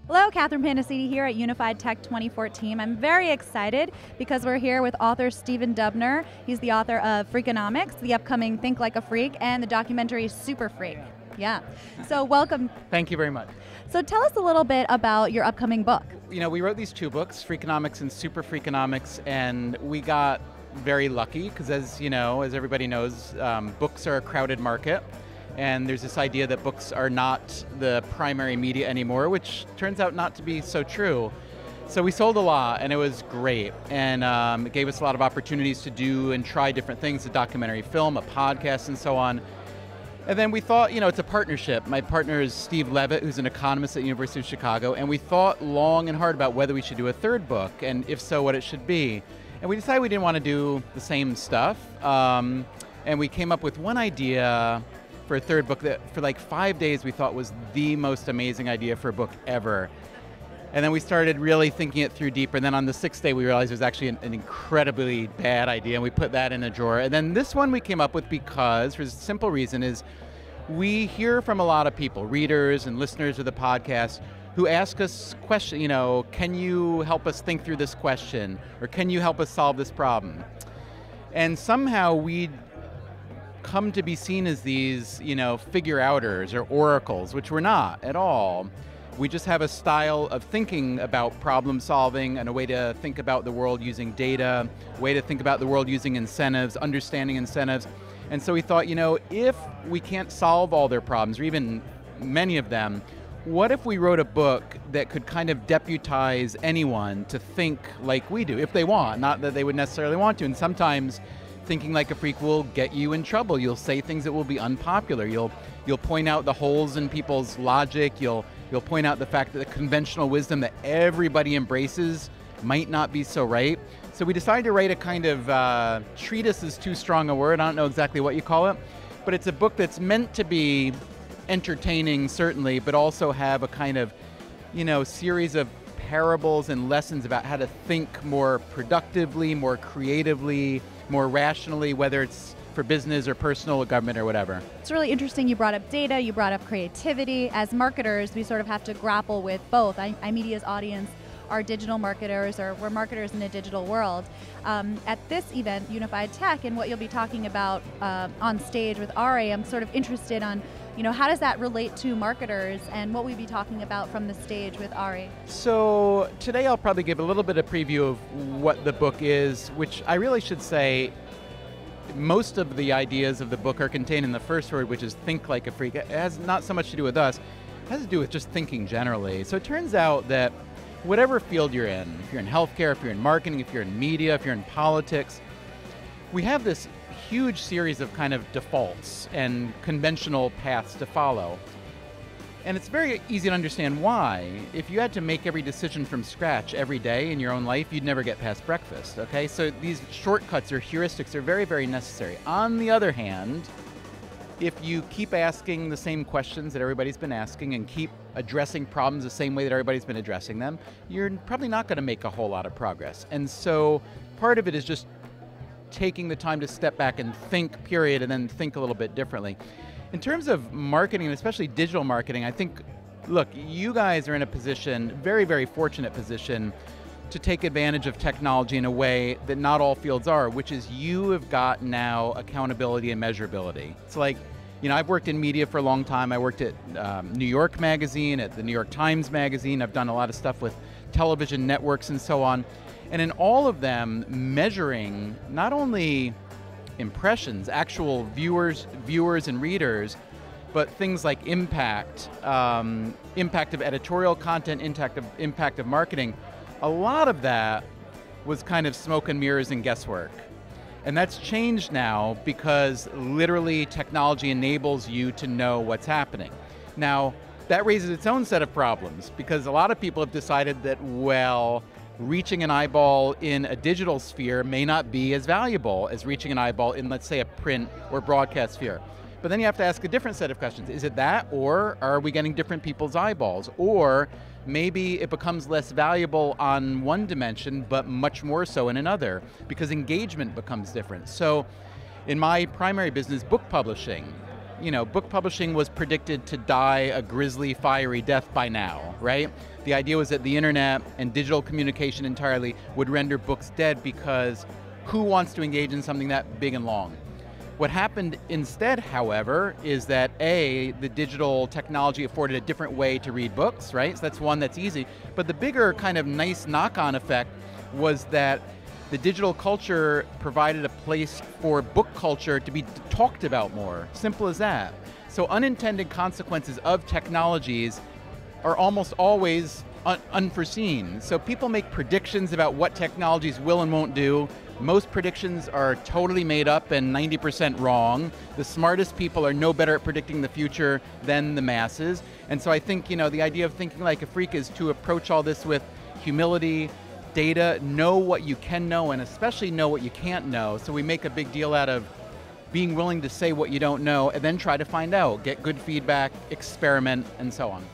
Hello, Catherine Panacidi here at Unify Tech 2014. I'm very excited because we're here with author Stephen Dubner. He's the author of Freakonomics, the upcoming Think Like a Freak, and the documentary Superfreak. Yeah. So welcome. Thank you very much. So tell us a little bit about your upcoming book. You know, we wrote these two books, Freakonomics and Superfreakonomics, and we got very lucky because, as you know, as everybody knows, books are a crowded market. And there's this idea that books are not the primary media anymore, which turns out not to be so true. So we sold a lot, and it was great. And it gave us a lot of opportunities to do and try different things, a documentary film, a podcast, and so on. And then we thought, you know, it's a partnership. My partner is Steve Levitt, who's an economist at the University of Chicago, and we thought long and hard about whether we should do a third book, and if so, what it should be. And we decided we didn't want to do the same stuff, and we came up with one idea for a third book that for like 5 days we thought was the most amazing idea for a book ever. And then we started really thinking it through deeper, and then on the 6th day we realized it was actually an incredibly bad idea, and we put that in a drawer. And then this one we came up with because, for a simple reason, is we hear from a lot of people, readers and listeners of the podcast, who ask us questions, you know, can you help us think through this question? Or can you help us solve this problem? And somehow we come to be seen as these, you know, figure-outers or oracles, which we're not at all. We just have a style of thinking about problem solving and a way to think about the world using data, a way to think about the world using incentives, understanding incentives. And so we thought, you know, if we can't solve all their problems, or even many of them, what if we wrote a book that could kind of deputize anyone to think like we do, if they want, not that they would necessarily want to. And sometimes thinking like a freak will get you in trouble. You'll say things that will be unpopular. You'll point out the holes in people's logic. You'll point out the fact that the conventional wisdom that everybody embraces might not be so right. So we decided to write a kind of treatise is too strong a word. I don't know exactly what you call it, but it's a book that's meant to be entertaining, certainly, but also have a kind of, you know, series of parables and lessons about how to think more productively, more creatively, more rationally, whether it's for business or personal or government or whatever. It's really interesting. You brought up data, you brought up creativity. As marketers, we sort of have to grapple with both. iMedia's audience are digital marketers, or we're marketers in a digital world. At this event, Unify Tech, and what you'll be talking about on stage with Ari, I'm sort of interested on, you know, how does that relate to marketers, and what we'll be talking about from the stage with Ari? So today I'll probably give a little bit of preview of what the book is, which I really should say most of the ideas of the book are contained in the first word, which is think like a freak. It has not so much to do with us, it has to do with just thinking generally. So it turns out that whatever field you're in, if you're in healthcare, if you're in marketing, if you're in media, if you're in politics, we have this huge series of kind of defaults and conventional paths to follow. And it's very easy to understand why. If you had to make every decision from scratch every day in your own life, you'd never get past breakfast, okay? So these shortcuts or heuristics are very, very necessary. On the other hand, if you keep asking the same questions that everybody's been asking and keep addressing problems the same way that everybody's been addressing them, you're probably not going to make a whole lot of progress. And so part of it is just taking the time to step back and think, period, and then think a little bit differently. In terms of marketing, and especially digital marketing, I think, look, you guys are in a position, very, very fortunate position, to take advantage of technology in a way that not all fields are, which is you have got now accountability and measurability. It's like, you know, I've worked in media for a long time. I worked at New York Magazine, at the New York Times Magazine. I've done a lot of stuff with television networks and so on. And in all of them, measuring not only impressions, actual viewers and readers, but things like impact, impact of editorial content, impact of marketing, a lot of that was kind of smoke and mirrors and guesswork. And that's changed now because literally technology enables you to know what's happening. Now, that raises its own set of problems because a lot of people have decided that, well, reaching an eyeball in a digital sphere may not be as valuable as reaching an eyeball in, let's say, a print or broadcast sphere. But then you have to ask a different set of questions. Is it that, or are we getting different people's eyeballs? Or maybe it becomes less valuable on one dimension, but much more so in another, because engagement becomes different. So in my primary business, book publishing, book publishing was predicted to die a grisly, fiery death by now, right? The idea was that the internet and digital communication entirely would render books dead because who wants to engage in something that big and long? What happened instead, however, is that the digital technology afforded a different way to read books, right? So that's one that's easy. But the bigger kind of nice knock-on effect was that the digital culture provided a place for book culture to be talked about more. Simple as that. So unintended consequences of technologies are almost always unforeseen. So people make predictions about what technologies will and won't do. Most predictions are totally made up and 90% wrong. The smartest people are no better at predicting the future than the masses. And so I think, the idea of thinking like a freak is to approach all this with humility, data, know what you can know, and especially know what you can't know. So we make a big deal out of being willing to say what you don't know and then try to find out, get good feedback, experiment, and so on.